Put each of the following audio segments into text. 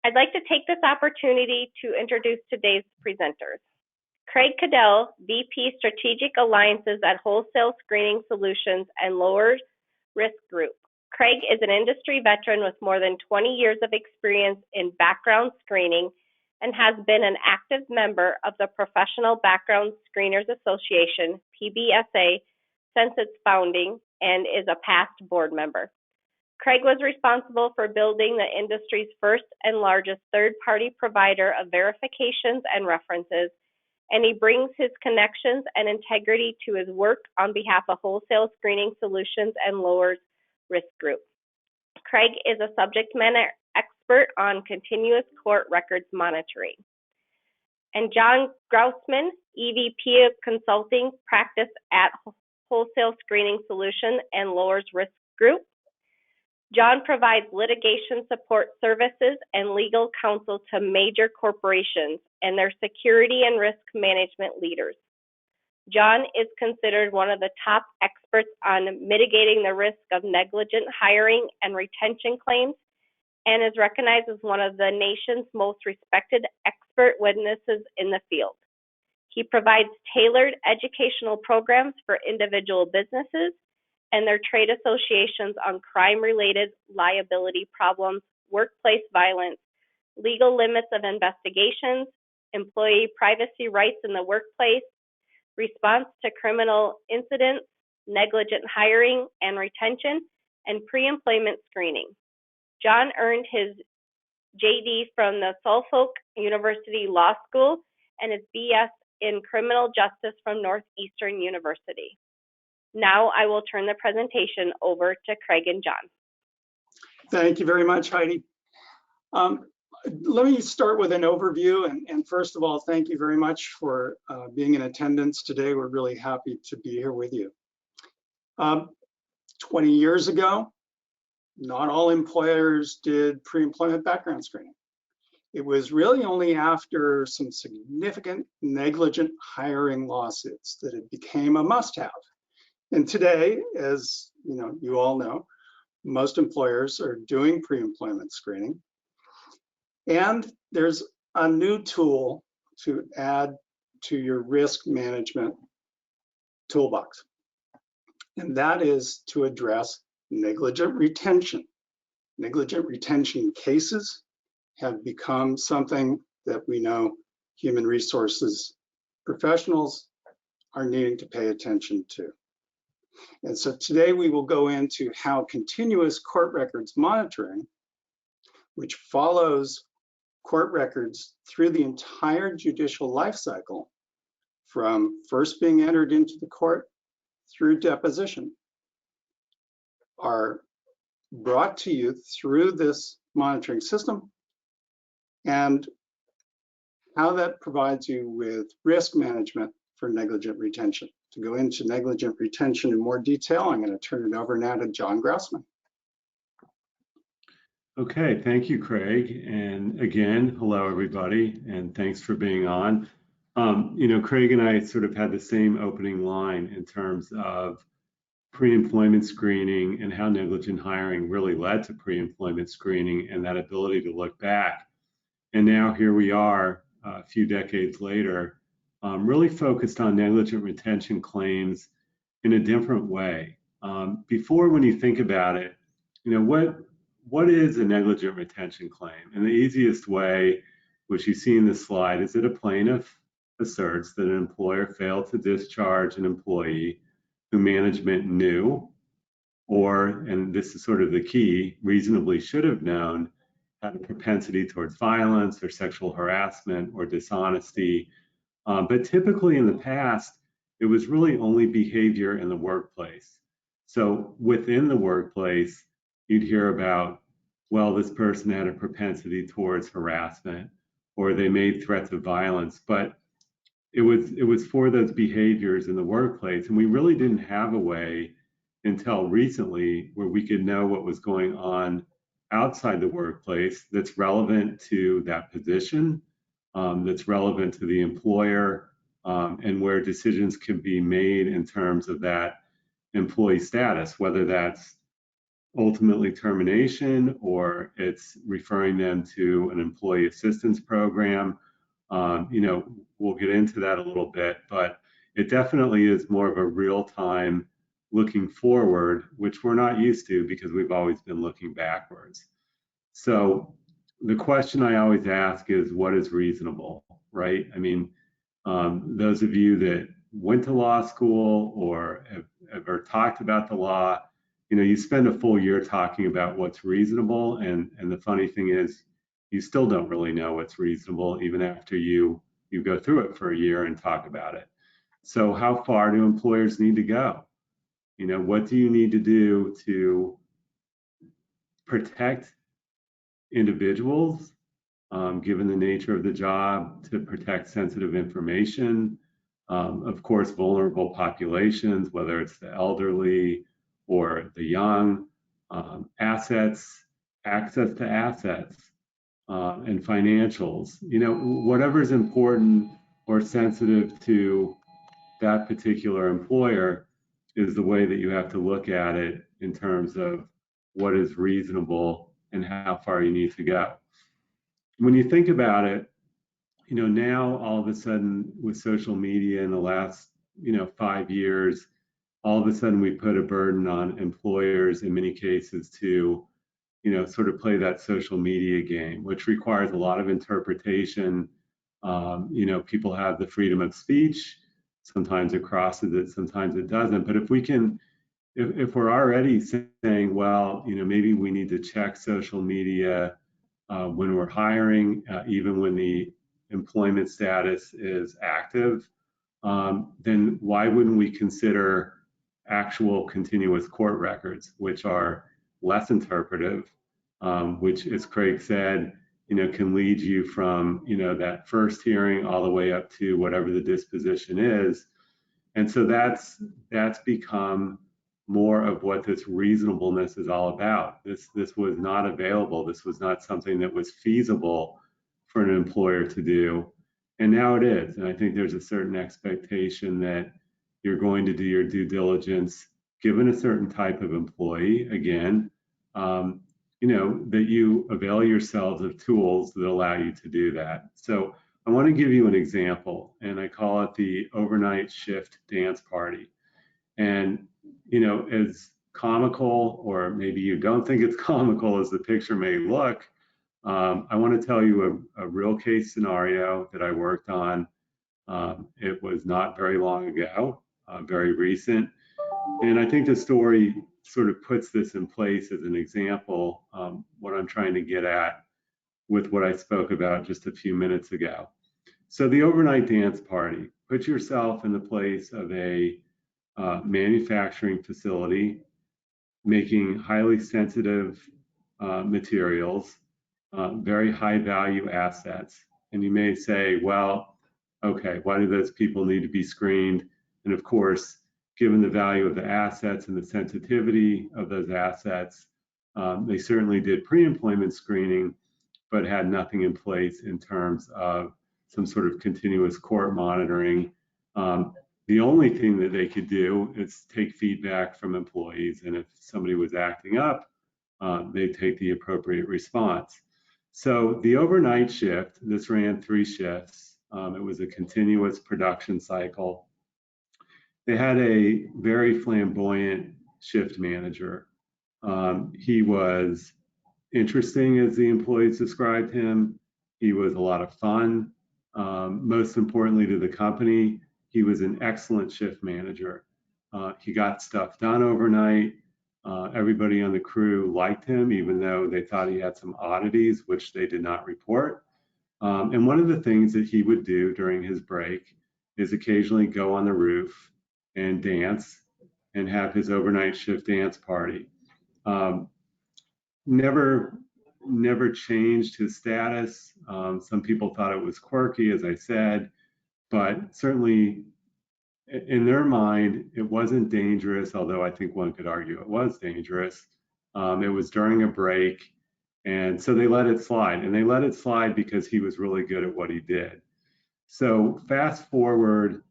I'd like to take this opportunity to introduce today's presenters. Craig Cadell, VP Strategic Alliances at Wholesale Screening Solutions and Lower Risk Group. Craig is an industry veteran with more than 20 years of experience in background screening and has been an active member of the Professional Background Screeners Association, PBSA, since its founding and is a past board member. Craig was responsible for building the industry's first and largest third-party provider of verifications and references, and he brings his connections and integrity to his work on behalf of Wholesale Screening Solutions and Lower Risk Group. Craig is a subject matter expert on continuous court records monitoring. And John Grousman, EVP of Consulting Practice at Wholesale Screening Solutions and Lower Risk Group. John provides litigation support services and legal counsel to major corporations and their security and risk management leaders. John is considered one of the top experts on mitigating the risk of negligent hiring and retention claims and is recognized as one of the nation's most respected expert witnesses in the field. He provides tailored educational programs for individual businesses and their trade associations on crime-related liability problems, workplace violence, legal limits of investigations, employee privacy rights in the workplace, response to criminal incidents, negligent hiring and retention, and pre-employment screening. John earned his JD from the Suffolk University Law School and his BS in Criminal Justice from Northeastern University. Now I will turn the presentation over to Craig and John. Thank you very much, Heidi. Let me start with an overview. And first of all, thank you very much for being in attendance today. We're really happy to be here with you. 20 years ago, not all employers did pre-employment background screening. It was really only after some significant negligent hiring lawsuits that it became a must-have. And today, as you all know, most employers are doing pre-employment screening. And there's a new tool to add to your risk management toolbox. And that is to address negligent retention. Negligent retention cases have become something that we know human resources professionals are needing to pay attention to. And so today we will go into how continuous court records monitoring, which follows court records through the entire judicial life cycle, from first being entered into the court through deposition, are brought to you through this monitoring system, and how that provides you with risk management for negligent retention. To go into negligent retention in more detail, I'm going to turn it over now to John Grousman. Okay, thank you, Craig. And again, hello, everybody, and thanks for being on. Craig and I sort of had the same opening line in terms of pre-employment screening and how negligent hiring really led to pre-employment screening and that ability to look back. And now here we are a few decades later, really focused on negligent retention claims in a different way. Before, when you think about it, what is a negligent retention claim? And the easiest way, which you see in this slide, is that a plaintiff asserts that an employer failed to discharge an employee who management knew, or, and this is sort of the key, reasonably should have known, had a propensity towards violence or sexual harassment or dishonesty. But typically in the past, it was really only behavior in the workplace. So within the workplace, you'd hear about, well, this person had a propensity towards harassment, or they made threats of violence, but it was for those behaviors in the workplace. And we really didn't have a way until recently where we could know what was going on outside the workplace that's relevant to that position, that's relevant to the employer, and where decisions can be made in terms of that employee status, whether that's ultimately termination, or it's referring them to an employee assistance program. You know, we'll get into that a little bit, but it definitely is more of a real-time looking forward, which we're not used to because we've always been looking backwards. So the question I always ask is, what is reasonable, right? I mean, those of you that went to law school or have ever talked about the law, you know, you spend a full year talking about what's reasonable, and the funny thing is, you still don't really know what's reasonable even after you go through it for a year and talk about it. So how far do employers need to go? You know, what do you need to do to protect individuals, given the nature of the job, to protect sensitive information, of course, vulnerable populations, whether it's the elderly or the young, assets, access to assets, and financials, you know, whatever's important or sensitive to that particular employer is the way that you have to look at it in terms of what is reasonable and how far you need to go. When you think about it, you know, now all of a sudden with social media in the last, you know, 5 years, all of a sudden we put a burden on employers in many cases to, you know, sort of play that social media game, which requires a lot of interpretation. You know, people have the freedom of speech. Sometimes it crosses it, sometimes it doesn't. But if we can, if we're already saying, well, you know, maybe we need to check social media when we're hiring, even when the employment status is active, then why wouldn't we consider actual continuous court records, which are less interpretive, which, as Craig said, you know, can lead you from, you know, that first hearing all the way up to whatever the disposition is. And so that's become more of what this reasonableness is all about. This was not available. This was not something that was feasible for an employer to do. And now it is. And I think there's a certain expectation that you're going to do your due diligence given a certain type of employee, again, you know, that you avail yourselves of tools that allow you to do that. So I want to give you an example, and I call it the overnight shift dance party. And, you know, as comical, or maybe you don't think it's comical as the picture may look, I want to tell you a real case scenario that I worked on. It was not very long ago, very recent. And I think the story sort of puts this in place as an example, what I'm trying to get at with what I spoke about just a few minutes ago. So the overnight dance party, put yourself in the place of a manufacturing facility making highly sensitive materials, very high value assets. And you may say, well, okay, why do those people need to be screened? And of course, given the value of the assets and the sensitivity of those assets, they certainly did pre-employment screening, but had nothing in place in terms of some sort of continuous court monitoring. The only thing that they could do is take feedback from employees, and if somebody was acting up, they take the appropriate response. So the overnight shift, this ran 3 shifts. It was a continuous production cycle. They had a very flamboyant shift manager. He was interesting, as the employees described him. He was a lot of fun. Most importantly to the company, he was an excellent shift manager. He got stuff done overnight. Everybody on the crew liked him, even though they thought he had some oddities, which they did not report. And one of the things that he would do during his break is occasionally go on the roof and dance and have his overnight shift dance party. Never changed his status. Some people thought it was quirky, as I said, but certainly in their mind, it wasn't dangerous, although I think one could argue it was dangerous. It was during a break, and so they let it slide. And they let it slide because he was really good at what he did. So fast forward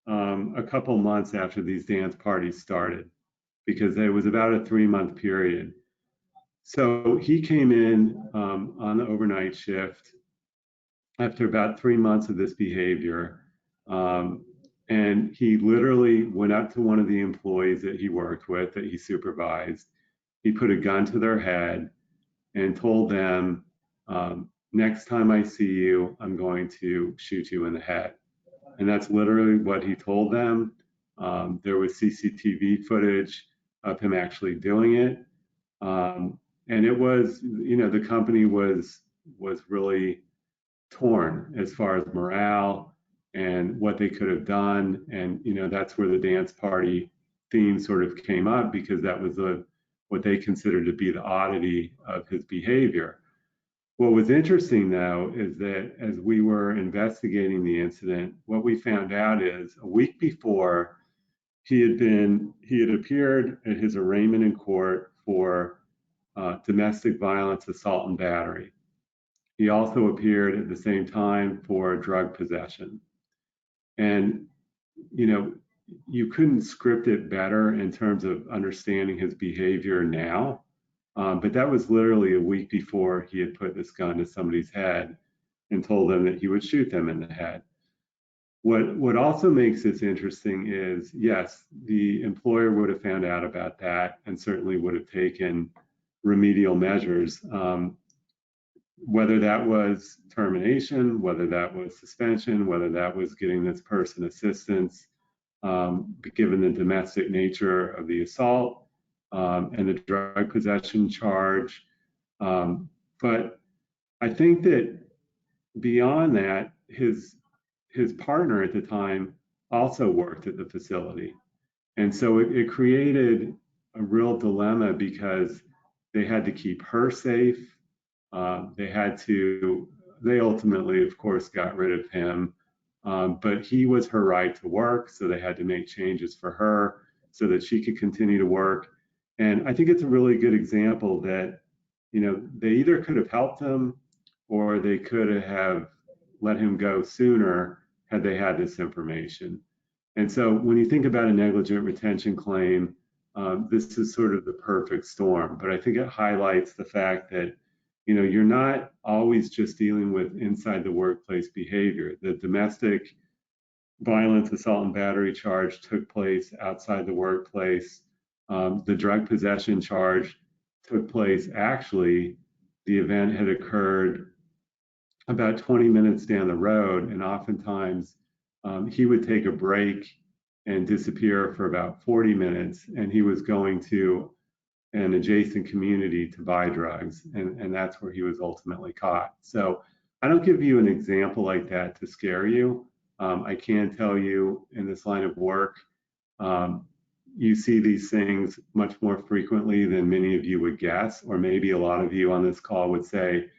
a couple months after these dance parties started, because it was about a 3-month period. So he came in on the overnight shift after about 3 months of this behavior. And he literally went up to one of the employees that he worked with, that he supervised. He put a gun to their head and told them, next time I see you, I'm going to shoot you in the head. And that's literally what he told them. There was CCTV footage of him actually doing it. And it was, the company was really torn as far as morale and what they could have done. And, that's where the dance party theme sort of came up, because that was what they considered to be the oddity of his behavior. What was interesting, though, is that as we were investigating the incident, what we found out is a week before, he had appeared at his arraignment in court for domestic violence, assault, and battery. He also appeared at the same time for drug possession. And, you couldn't script it better in terms of understanding his behavior now. But that was literally a week before he had put this gun to somebody's head and told them that he would shoot them in the head. What also makes this interesting is, yes, the employer would have found out about that and certainly would have taken remedial measures, whether that was termination, whether that was suspension, whether that was getting this person assistance, given the domestic nature of the assault and the drug possession charge. But I think that beyond that, his partner at the time also worked at the facility. And so it created a real dilemma, because they had to keep her safe. They ultimately, of course, got rid of him. But he was her right to work, so they had to make changes for her so that she could continue to work. And I think it's a really good example that, they either could have helped him or they could have let him go sooner had they had this information. And so when you think about a negligent retention claim, this is sort of the perfect storm. But I think it highlights the fact that, you're not always just dealing with inside the workplace behavior. The domestic violence, assault, and battery charge took place outside the workplace. The drug possession charge took place, actually, the event had occurred about 20 minutes down the road, and oftentimes he would take a break and disappear for about 40 minutes, and he was going to an adjacent community to buy drugs, and that's where he was ultimately caught. So I don't give you an example like that to scare you. I can tell you, in this line of work, you see these things much more frequently than many of you would guess, or maybe a lot of you on this call would say,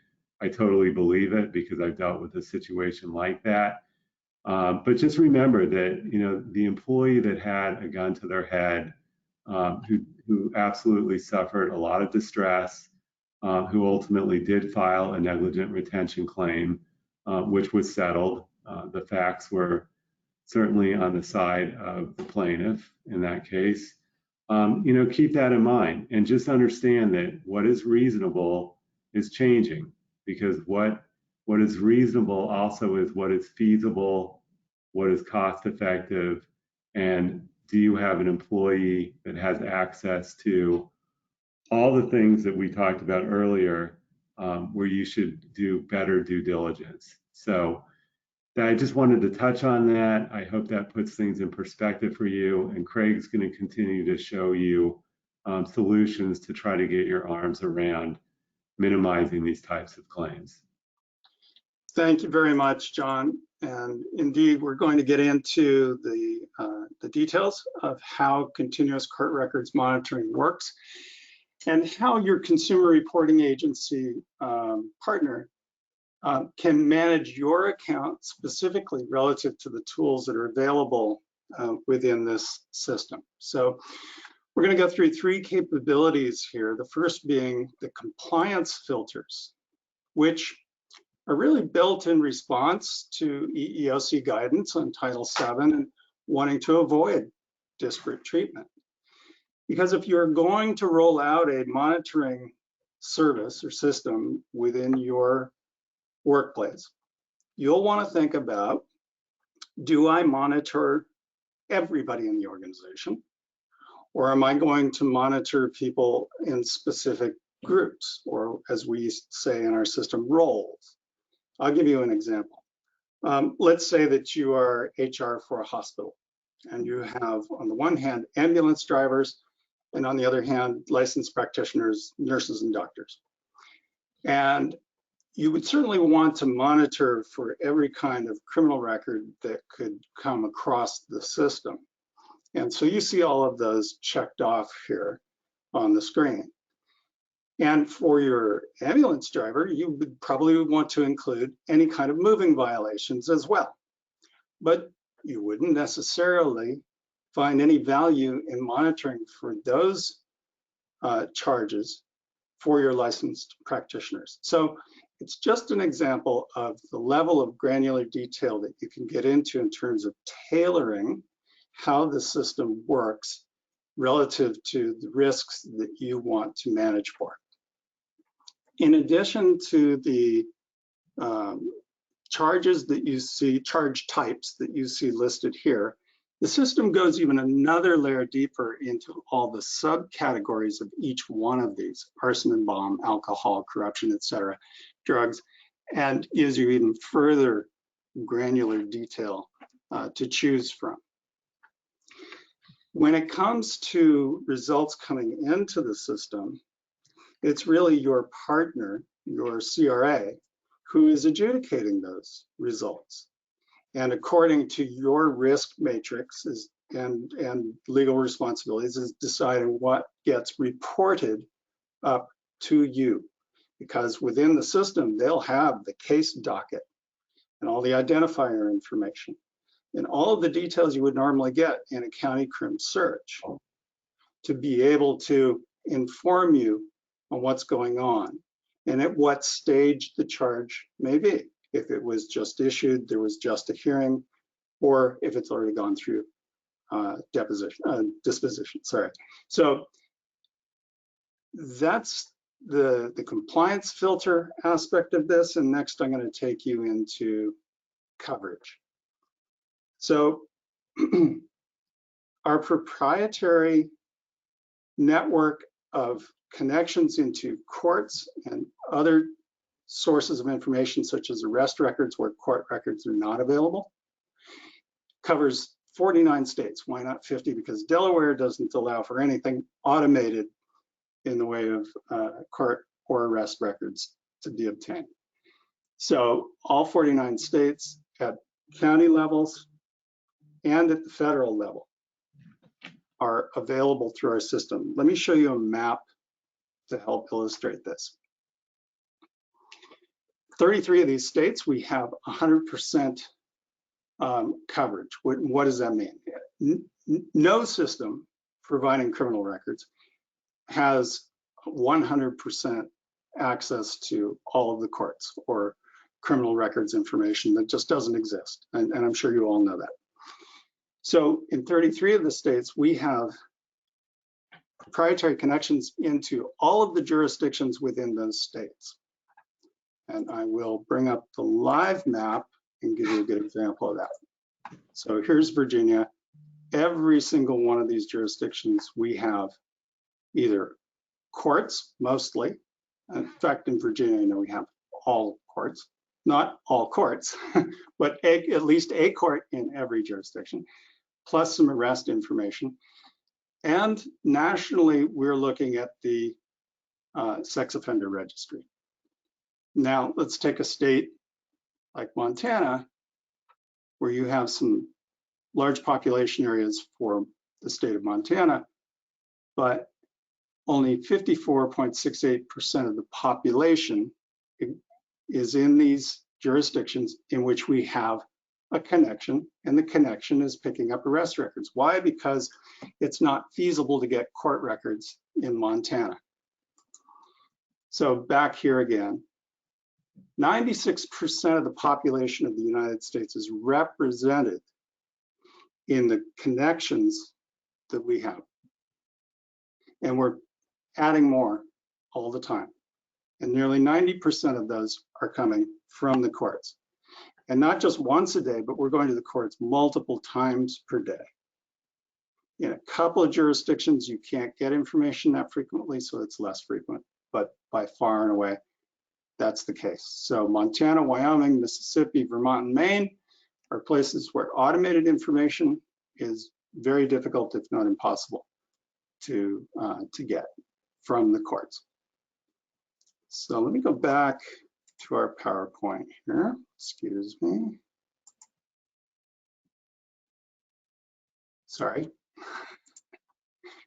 I totally believe it because I've dealt with a situation like that. But just remember that, the employee that had a gun to their head, who absolutely suffered a lot of distress, who ultimately did file a negligent retention claim, which was settled. The facts were certainly on the side of the plaintiff in that case. Keep that in mind and just understand that what is reasonable is changing, because what is reasonable also is what is feasible, what is cost effective, and do you have an employee that has access to all the things that we talked about earlier, where you should do better due diligence. So I just wanted to touch on that. I hope that puts things in perspective for you, and Craig's going to continue to show you solutions to try to get your arms around minimizing these types of claims. Thank you very much, John. And indeed, we're going to get into the details of how continuous court records monitoring works and how your consumer reporting agency partner can manage your account specifically relative to the tools that are available within this system. So we're going to go through 3 capabilities here. The first being the compliance filters, which are really built in response to EEOC guidance on Title VII and wanting to avoid disparate treatment. Because if you're going to roll out a monitoring service or system within your workplace, you'll want to think about, do I monitor everybody in the organization? Or am I going to monitor people in specific groups, or as we say in our system, roles? I'll give you an example. Let's say that you are HR for a hospital, and you have, on the one hand, ambulance drivers, and on the other hand, licensed practitioners, nurses, and doctors. And you would certainly want to monitor for every kind of criminal record that could come across the system. And so you see all of those checked off here on the screen. And for your ambulance driver, you would probably want to include any kind of moving violations as well. But you wouldn't necessarily find any value in monitoring for those charges for your licensed practitioners. So it's just an example of the level of granular detail that you can get into in terms of tailoring how the system works relative to the risks that you want to manage for. In addition to the charges that you see, charge types that you see listed here, the system goes even another layer deeper into all the subcategories of each one of these: arson and bomb, alcohol, corruption, etc., drugs, and gives you even further granular detail to choose from. When it comes to results coming into the system, it's really your partner, your CRA, who is adjudicating those results. And according to your risk matrix and legal responsibilities, is deciding what gets reported up to you. Because within the system, they'll have the case docket and all the identifier information and all of the details you would normally get in a county crim search to be able to inform you on what's going on and at what stage the charge may be. If it was just issued, there was just a hearing, or if it's already gone through disposition, sorry. So that's the compliance filter aspect of this. And next I'm going to take you into coverage. So our proprietary network of connections into courts and other sources of information, such as arrest records where court records are not available, covers 49 states. Why not 50? Because Delaware doesn't allow for anything automated in the way of court or arrest records to be obtained. So all 49 states at county levels and at the federal level are available through our system. Let me show you a map to help illustrate this. 33 of these states, we have 100% coverage. What does that mean? No system providing criminal records has 100% access to all of the courts or criminal records information. That just doesn't exist. And I'm sure you all know that. So in 33 of the states, we have proprietary connections into all of the jurisdictions within those states. And I will bring up the live map and give you a good example of that. So here's Virginia. Every single one of these jurisdictions, we have either courts, mostly. In fact, in Virginia, I know we have all courts. Not all courts, but at least a court in every jurisdiction, plus some arrest information. And nationally, we're looking at the sex offender registry. Now, let's take a state like Montana, where you have some large population areas for the state of Montana, but only 54.68% of the population is in these jurisdictions in which we have a connection, and the connection is picking up arrest records. Why? Because it's not feasible to get court records in Montana. So back here again, 96% of the population of the United States is represented in the connections that we have. And we're adding more all the time. And nearly 90% of those are coming from the courts. And not just once a day, but we're going to the courts multiple times per day. In a couple of jurisdictions, you can't get information that frequently, so it's less frequent, but by far and away, that's the case. So Montana, Wyoming, Mississippi, Vermont, and Maine are places where automated information is very difficult, if not impossible, to get from the courts. So let me go back to our PowerPoint here. Excuse me. Sorry.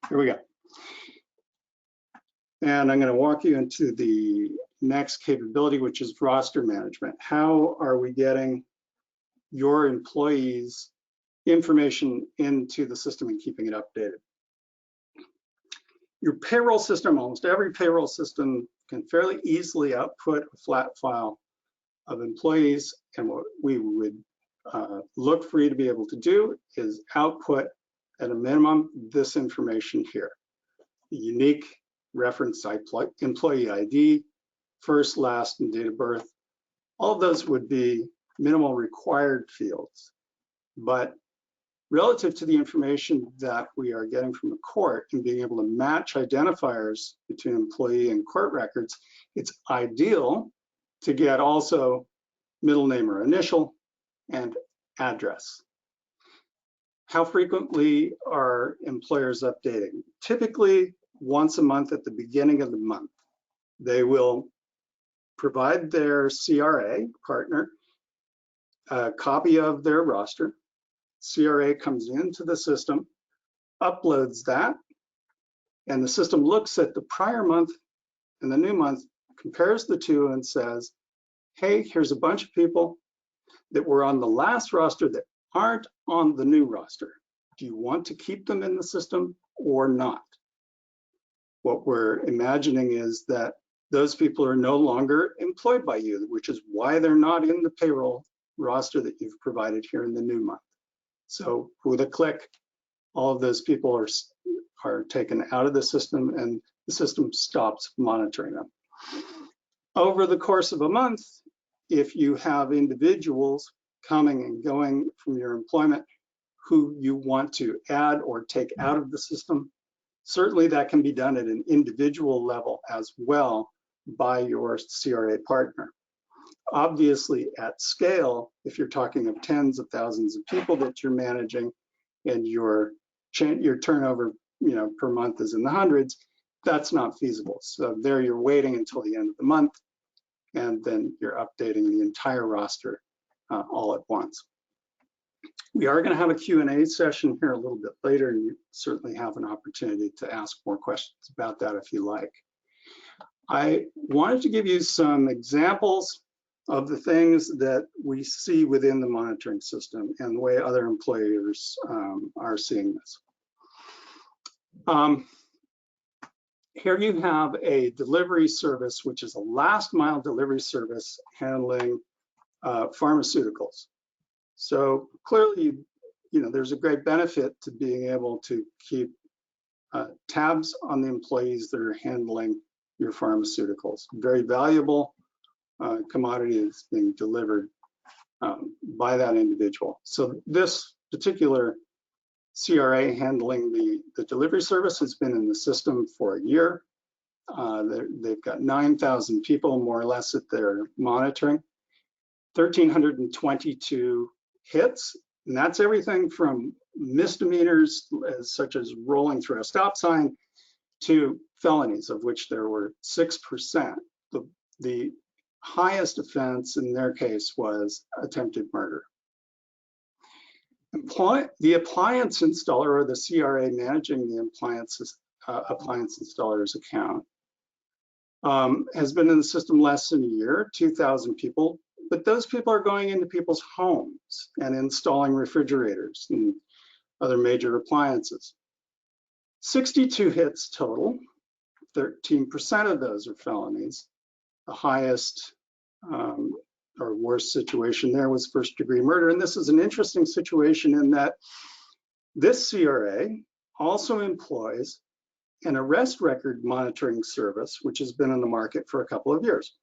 Here we go. And I'm going to walk you into the next capability, which is roster management. How are we getting your employees' information into the system and keeping it updated? Your payroll system, almost every payroll system can fairly easily output a flat file of employees. And what we would look for you to be able to do is output at a minimum this information here. The unique reference employee ID, first, last, and date of birth. All of those would be minimal required fields. But relative to the information that we are getting from the court and being able to match identifiers between employee and court records, it's ideal to get also middle name or initial and address. How frequently are employers updating? Typically once a month at the beginning of the month. They will provide their CRA partner a copy of their roster. CRA comes into the system, uploads that, and the system looks at the prior month and the new month, compares the two and says, hey, here's a bunch of people that were on the last roster that aren't on the new roster. Do you want to keep them in the system or not? What we're imagining is that those people are no longer employed by you, which is why they're not in the payroll roster that you've provided here in the new month. So with a click, all of those people are taken out of the system and the system stops monitoring them. Over the course of a month, if you have individuals coming and going from your employment who you want to add or take out of the system, certainly that can be done at an individual level as well by your CRA partner. Obviously at scale, if you're talking of tens of thousands of people that you're managing and your turnover per month is in the hundreds, that's not feasible. So there you're waiting until the end of the month and then you're updating the entire roster all at once. We are going to have a Q&A session here a little bit later, and you certainly have an opportunity to ask more questions about that if you like. I wanted to give you some examples of the things that we see within the monitoring system and the way other employers are seeing this. Here you have a delivery service, which is a last mile delivery service handling pharmaceuticals. So clearly, there's a great benefit to being able to keep tabs on the employees that are handling your pharmaceuticals. Very valuable commodity is being delivered by that individual. So this particular CRA handling the delivery service has been in the system for a year. They've got 9,000 people more or less that they're monitoring, 1,322 hits, and that's everything from misdemeanors such as rolling through a stop sign to felonies, of which there were 6%. The highest offense in their case was attempted murder. The appliance installer, or the CRA managing the appliance installer's account, has been in the system less than a year, 2,000 people, but those people are going into people's homes and installing refrigerators and other major appliances. 62 hits total, 13% of those are felonies. The highest or worst situation there was first-degree murder. And this is an interesting situation in that this CRA also employs an arrest record monitoring service, which has been in the market for a couple of years.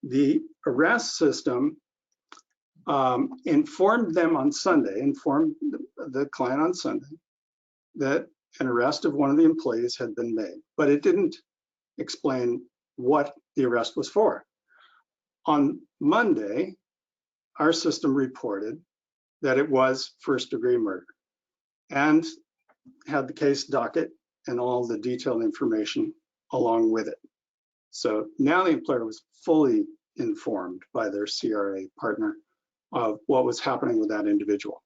The arrest system informed them on Sunday, informed the client on Sunday that an arrest of one of the employees had been made, but it didn't explain what the arrest was for. On Monday, our system reported that it was first-degree murder and had the case docket and all the detailed information along with it. So now the employer was fully informed by their CRA partner of what was happening with that individual.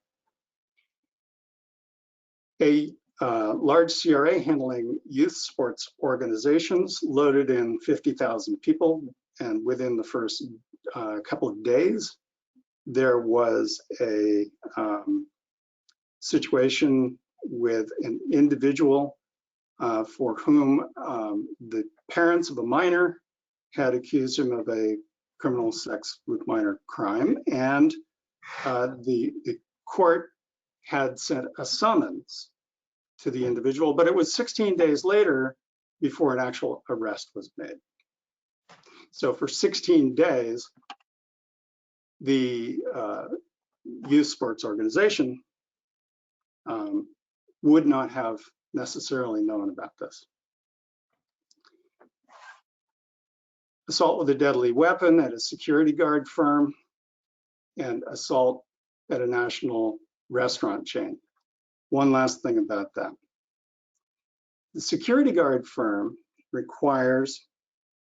A large CRA handling youth sports organizations loaded in 50,000 people, and within the first couple of days, there was a situation with an individual for whom the parents of a minor had accused him of a criminal sex with minor crime, and the court had sent a summons to the individual, but it was 16 days later before an actual arrest was made. So for 16 days, the youth sports organization would not have necessarily known about this. Assault with a deadly weapon at a security guard firm, and assault at a national restaurant chain. One last thing about that. The security guard firm requires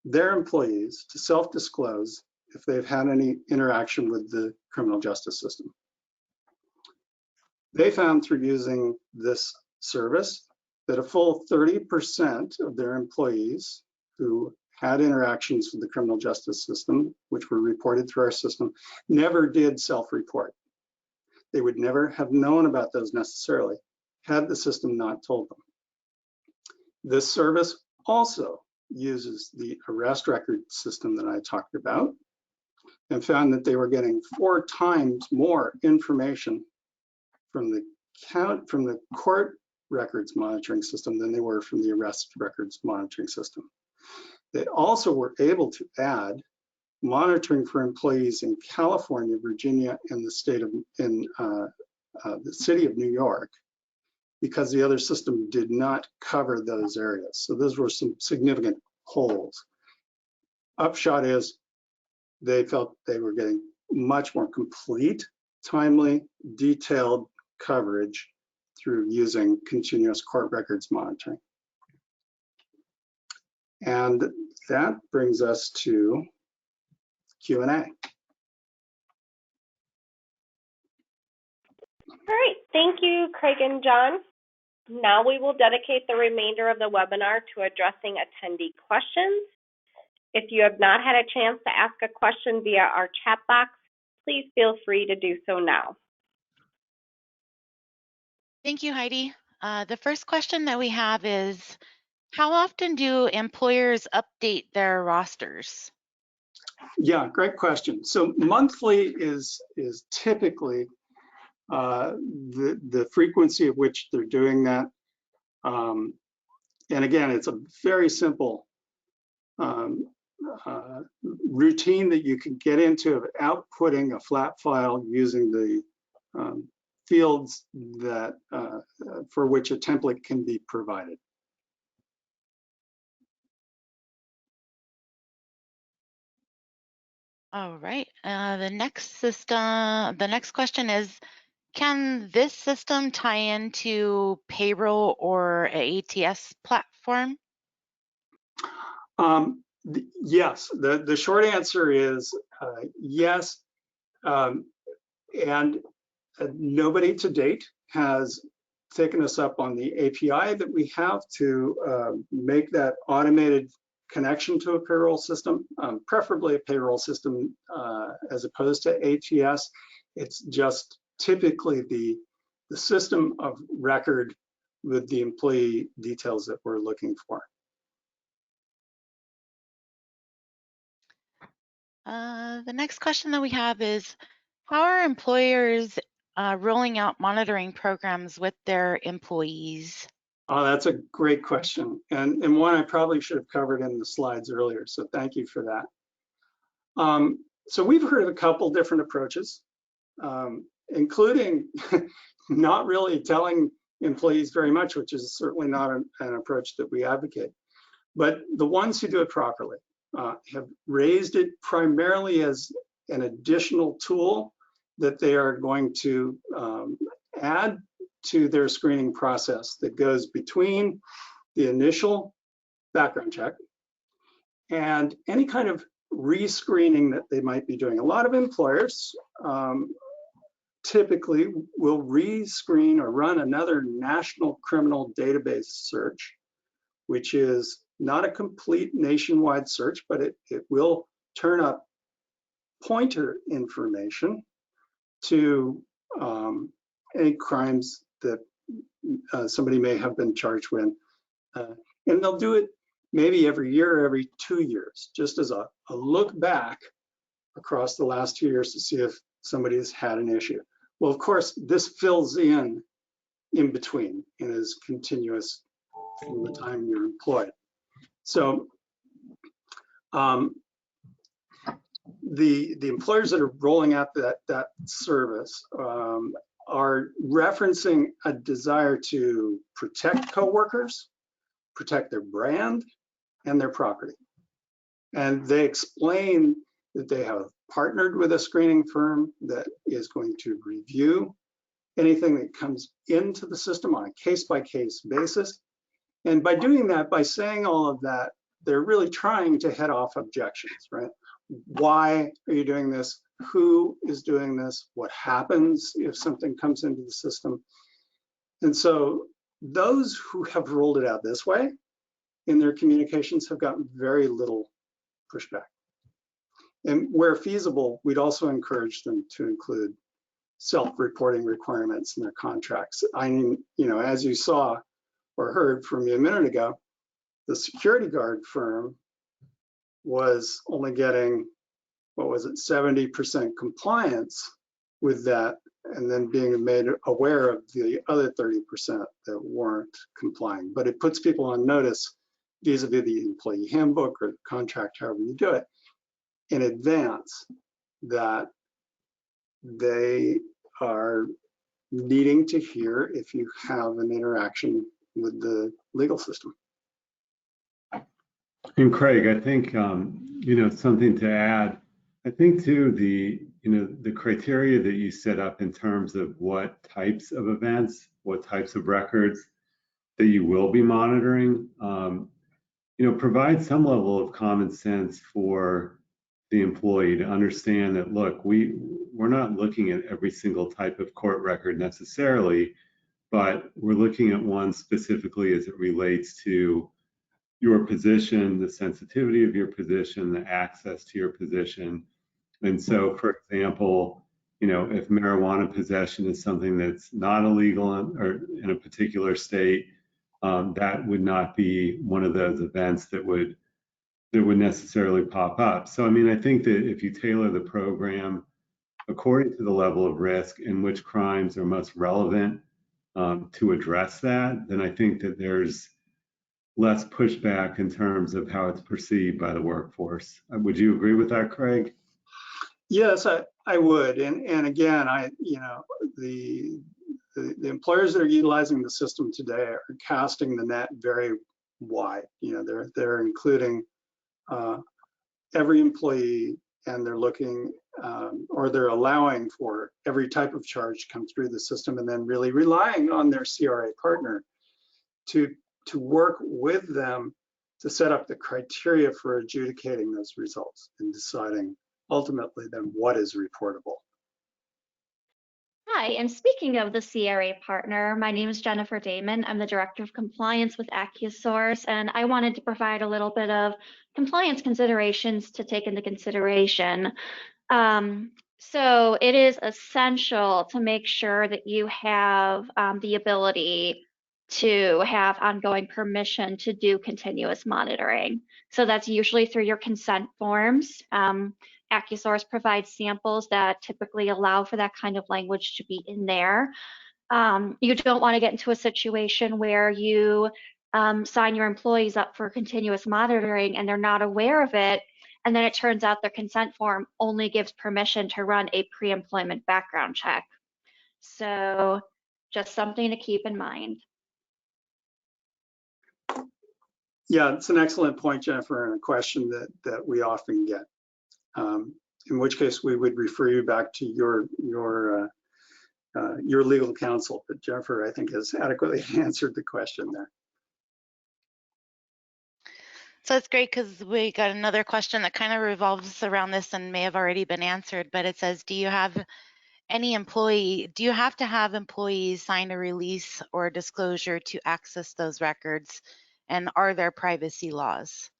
their employees to self-disclose if they've had any interaction with the criminal justice system. They found through using this service that a full 30% of their employees who had interactions with the criminal justice system, which were reported through our system, never did self-report. They would never have known about those necessarily had the system not told them. This service also uses the arrest record system that I talked about, and found that they were getting 4 times more information from the court records monitoring system than they were from the arrest records monitoring system. They also were able to add monitoring for employees in California, Virginia, and the city of New York, because the other system did not cover those areas. So those were some significant holes. Upshot is they felt they were getting much more complete, timely, detailed coverage through using continuous court records monitoring. And that brings us to Q&A. All right, thank you, Craig and John. Now we will dedicate the remainder of the webinar to addressing attendee questions. If you have not had a chance to ask a question via our chat box, please feel free to do so now. Thank you, Heidi. The first question that we have is, how often do employers update their rosters? Yeah, great question. So monthly is typically the frequency of which they're doing that. And again, it's a very simple routine that you can get into of outputting a flat file using the fields that for which a template can be provided. All right. The next question is, can this system tie into payroll or an ATS platform? Yes, the short answer is yes, and nobody to date has taken us up on the API that we have to make that automated connection to a payroll system, preferably a payroll system as opposed to ATS. It's just typically the system of record with the employee details that we're looking for. The next question that we have is, how are employers rolling out monitoring programs with their employees? Oh, that's a great question, and one I probably should have covered in the slides earlier, so thank you for that. So we've heard of a couple different approaches, including not really telling employees very much, which is certainly not an approach that we advocate. But the ones who do it properly have raised it primarily as an additional tool that they are going to add to their screening process that goes between the initial background check and any kind of rescreening that they might be doing. A lot of employers typically will rescreen or run another national criminal database search, which is not a complete nationwide search, but it will turn up pointer information to any crimes that somebody may have been charged with. And they'll do it maybe every year or every 2 years, just as a look back across the last 2 years to see if somebody has had an issue. Well, of course, this fills in between and is continuous from the time you're employed. So the employers that are rolling out that service are referencing a desire to protect coworkers, protect their brand and their property. And they explain that they have partnered with a screening firm that is going to review anything that comes into the system on a case-by-case basis. And by doing that, by saying all of that, they're really trying to head off objections, right? Why are you doing this? Who is doing this? What happens if something comes into the system? And so those who have rolled it out this way in their communications have gotten very little pushback. And where feasible, we'd also encourage them to include self-reporting requirements in their contracts. I mean, you know, as you saw or heard from me a minute ago, the security guard firm was only getting, what was it, 70% compliance with that, and then being made aware of the other 30% that weren't complying. But it puts people on notice vis-a-vis the employee handbook or the contract, however you do it, in advance, that they are needing to hear if you have an interaction with the legal system. And Craig, I think, you know, something to add, I think too, the criteria that you set up in terms of what types of events, what types of records that you will be monitoring, you know, provide some level of common sense for the employee to understand that, look, we're not looking at every single type of court record necessarily, but we're looking at one specifically as it relates to your position, the sensitivity of your position, the access to your position. And so, for example, you know, if marijuana possession is something that's not illegal in a particular state, that would not be one of those events that would necessarily pop up. So, I mean, I think that if you tailor the program according to the level of risk and which crimes are most relevant to address that, then I think that there's less pushback in terms of how it's perceived by the workforce. Would you agree with that, Craig? Yes, I would. And again, you know, the employers that are utilizing the system today are casting the net very wide. You know, they're including every employee, and they're looking or they're allowing for every type of charge to come through the system, and then really relying on their CRA partner to work with them to set up the criteria for adjudicating those results and deciding ultimately then what is reportable. Hi, and speaking of the CRA partner, my name is Jennifer Damon. I'm the Director of Compliance with AccuSource, and I wanted to provide a little bit of compliance considerations to take into consideration. So it is essential to make sure that you have the ability to have ongoing permission to do continuous monitoring. So that's usually through your consent forms. AccuSource provides samples that typically allow for that kind of language to be in there. You don't want to get into a situation where you sign your employees up for continuous monitoring and they're not aware of it, and then it turns out their consent form only gives permission to run a pre-employment background check. So just something to keep in mind. Yeah, it's an excellent point, Jennifer, and a question that we often get. In which case we would refer you back to your legal counsel. But Jennifer, I think, has adequately answered the question there. So it's great because we got another question that kind of revolves around this and may have already been answered, but it says, do you have to have employees sign a release or disclosure to access those records? And are there privacy laws?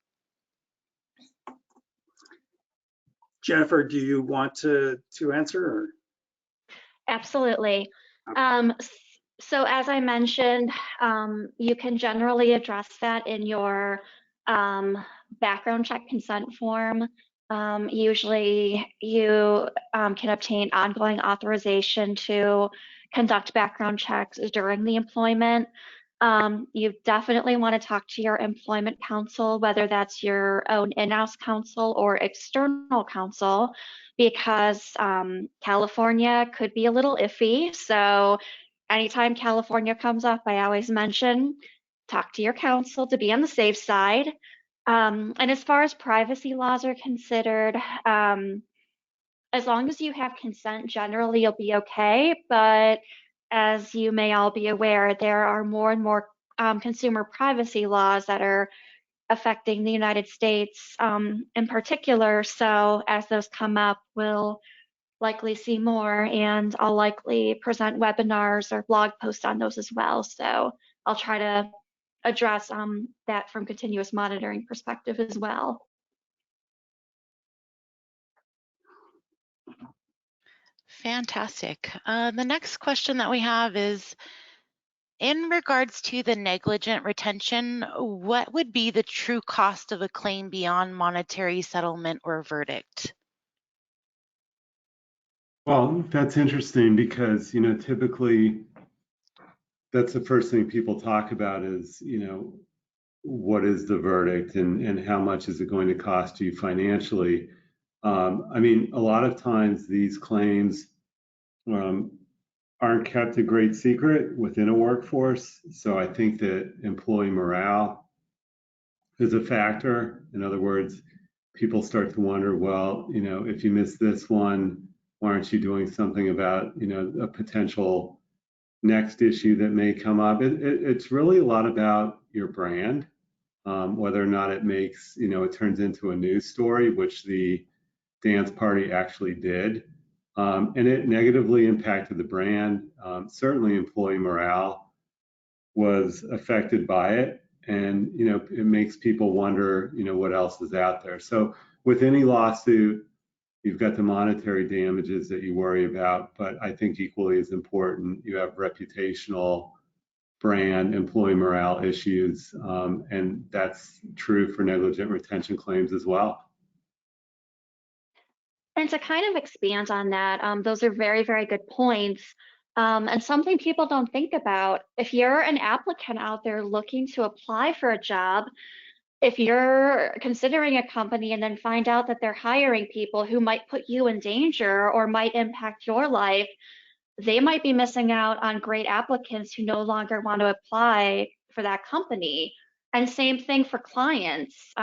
Jennifer, do you want to answer? Or? Absolutely. Okay. So as I mentioned, you can generally address that in your background check consent form. Usually you can obtain ongoing authorization to conduct background checks during the employment. You definitely want to talk to your employment counsel, whether that's your own in-house counsel or external counsel, because California could be a little iffy. So anytime California comes up, I always mention talk to your counsel to be on the safe side. And as far as privacy laws are considered, as long as you have consent, generally you'll be okay. But as you may all be aware, there are more and more consumer privacy laws that are affecting the United States in particular. So as those come up, we'll likely see more, and I'll likely present webinars or blog posts on those as well. So I'll try to address that from continuous monitoring perspective as well. Fantastic. The next question that we have is, in regards to the negligent retention, what would be the true cost of a claim beyond monetary settlement or verdict? Well, that's interesting because, typically that's the first thing people talk about is, what is the verdict and how much is it going to cost you financially? I mean, a lot of times these claims aren't kept a great secret within a workforce. So I think that employee morale is a factor. In other words, people start to wonder, well, if you miss this one, why aren't you doing something about, a potential next issue that may come up? It's really a lot about your brand, whether or not it makes, it turns into a news story, which the dance party actually did. And it negatively impacted the brand. Certainly employee morale was affected by it. And, it makes people wonder, what else is out there. So with any lawsuit, you've got the monetary damages that you worry about, but I think equally as important, you have reputational, brand, employee morale issues, and that's true for negligent retention claims as well. And to kind of expand on that, those are very, very good points. And something people don't think about, if you're an applicant out there looking to apply for a job, if you're considering a company and then find out that they're hiring people who might put you in danger or might impact your life, they might be missing out on great applicants who no longer want to apply for that company. And same thing for clients.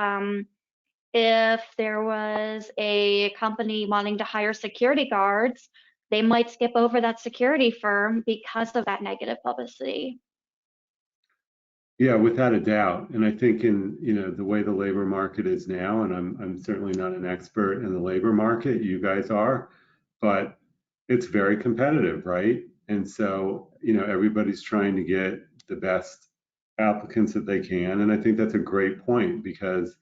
If there was a company wanting to hire security guards, they might skip over that security firm because of that negative publicity. Yeah, without a doubt. And I think in, the way the labor market is now, and I'm certainly not an expert in the labor market, you guys are, but it's very competitive, right? And so, everybody's trying to get the best applicants that they can. And I think that's a great point because,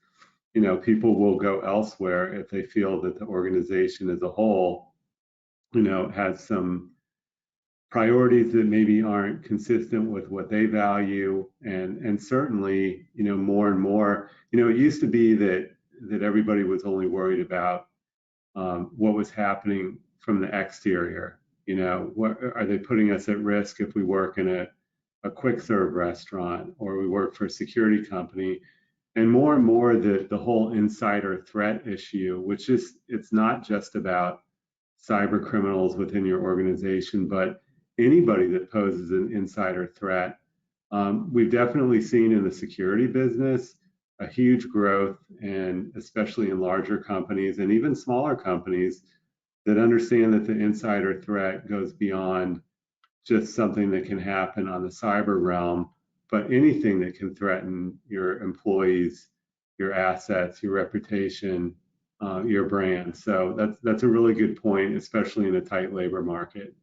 people will go elsewhere if they feel that the organization as a whole, has some priorities that maybe aren't consistent with what they value. And certainly, more and more, it used to be that everybody was only worried about what was happening from the exterior, You know, what are they putting us at risk if we work in a quick serve restaurant or we work for a security company? And more the whole insider threat issue, which is, it's not just about cyber criminals within your organization, but anybody that poses an insider threat. We've definitely seen in the security business a huge growth, and especially in larger companies and even smaller companies that understand that the insider threat goes beyond just something that can happen on the cyber realm, but anything that can threaten your employees, your assets, your reputation, your brand. So that's a really good point, especially in a tight labor market.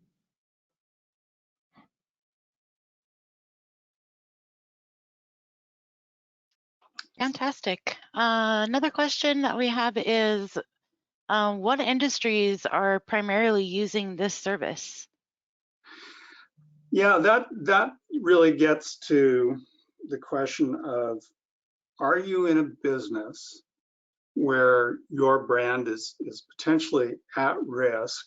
Fantastic. Another question that we have is, what industries are primarily using this service? Yeah, that really gets to the question of, are you in a business where your brand is potentially at risk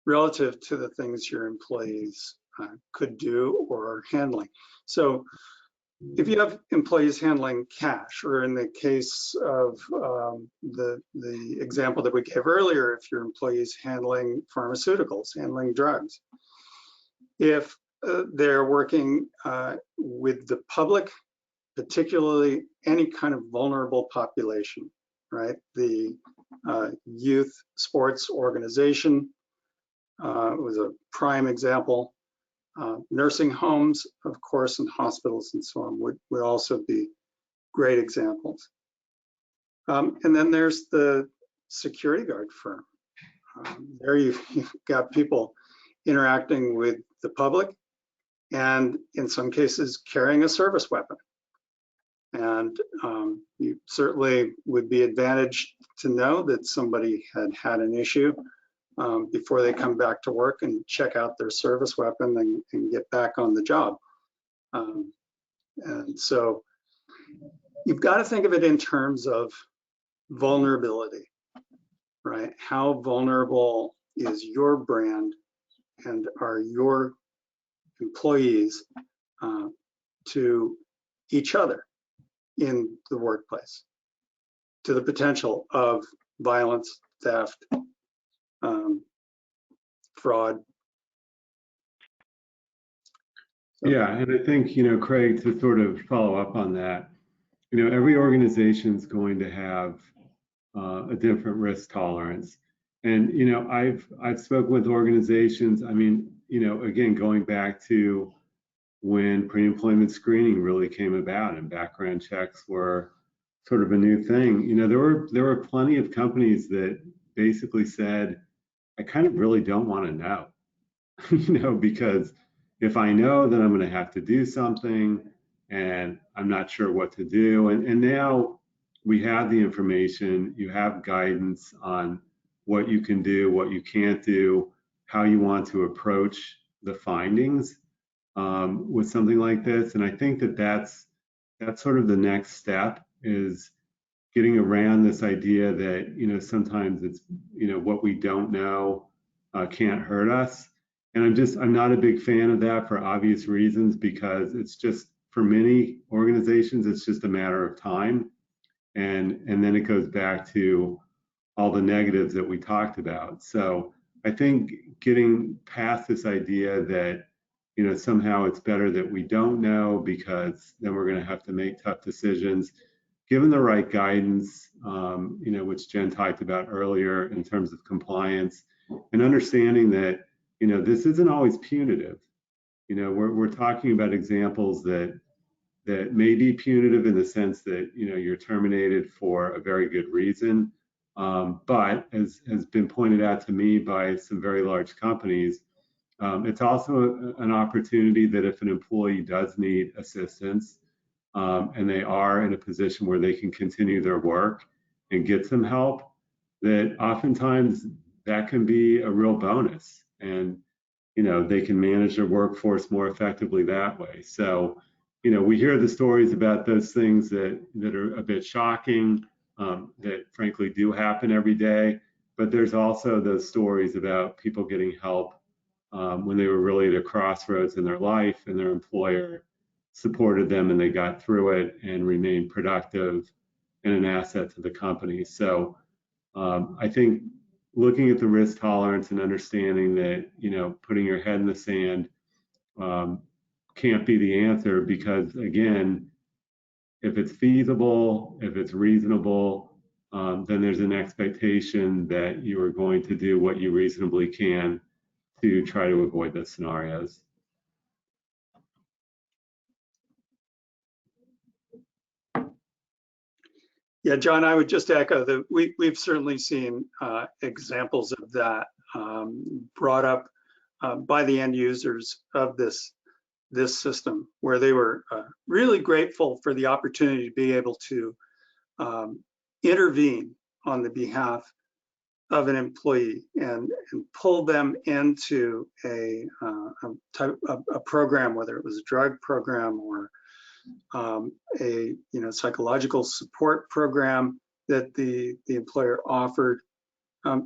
relative to the things your employees could do or are handling? So if you have employees handling cash, or in the case of the example that we gave earlier, if your employees handling pharmaceuticals, handling drugs, if they're working with the public, particularly any kind of vulnerable population, right? The youth sports organization was a prime example. Nursing homes, of course, and hospitals and so on would also be great examples. And then there's the security guard firm. There you've got people interacting with the public and in some cases carrying a service weapon. And you certainly would be advantaged to know that somebody had an issue before they come back to work and check out their service weapon and get back on the job. And so you've got to think of it in terms of vulnerability, right? How vulnerable is your brand and are your employees to each other in the workplace, to the potential of violence, theft, fraud. So. Yeah, and I think, you know, Craig, to sort of follow up on that, you know, every organization is going to have a different risk tolerance. And, you know, I've spoken with organizations, I mean, you know, again, going back to when pre-employment screening really came about and background checks were sort of a new thing, you know, there were plenty of companies that basically said, I kind of really don't want to know, you know, because if I know, then I'm going to have to do something and I'm not sure what to do. And now we have the information, you have guidance on what you can do, what you can't do, how you want to approach the findings with something like this. And I think that that's sort of the next step, is getting around this idea that, you know, sometimes it's, you know, what we don't know can't hurt us. And I'm not a big fan of that for obvious reasons, because it's just, for many organizations, it's just a matter of time. And then it goes back to all the negatives that we talked about. So I think getting past this idea that, you know, somehow it's better that we don't know, because then we're going to have to make tough decisions, given the right guidance, you know, which Jen talked about earlier in terms of compliance, and understanding that, you know, this isn't always punitive. You know, we're talking about examples that may be punitive in the sense that, you know, you're terminated for a very good reason. But as has been pointed out to me by some very large companies, it's also an opportunity that if an employee does need assistance and they are in a position where they can continue their work and get some help, that oftentimes that can be a real bonus. And, you know, they can manage their workforce more effectively that way. So, you know, we hear the stories about those things that are a bit shocking, that frankly do happen every day. But there's also those stories about people getting help when they were really at a crossroads in their life, and their employer supported them and they got through it and remained productive and an asset to the company. So I think looking at the risk tolerance and understanding that, putting your head in the sand can't be the answer, because again, if it's feasible, if it's reasonable, then there's an expectation that you are going to do what you reasonably can to try to avoid those scenarios. Yeah, John, I would just echo that we've certainly seen examples of that brought up by the end users of this system, where they were really grateful for the opportunity to be able to intervene on the behalf of an employee and pull them into a program, whether it was a drug program or a psychological support program that the employer offered,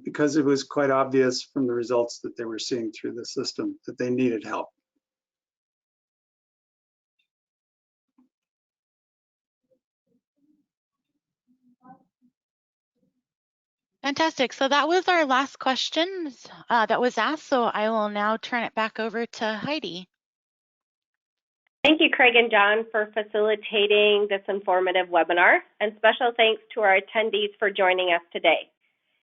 because it was quite obvious from the results that they were seeing through the system that they needed help. Fantastic. So that was our last question that was asked. So I will now turn it back over to Heidi. Thank you, Craig and John, for facilitating this informative webinar, and special thanks to our attendees for joining us today.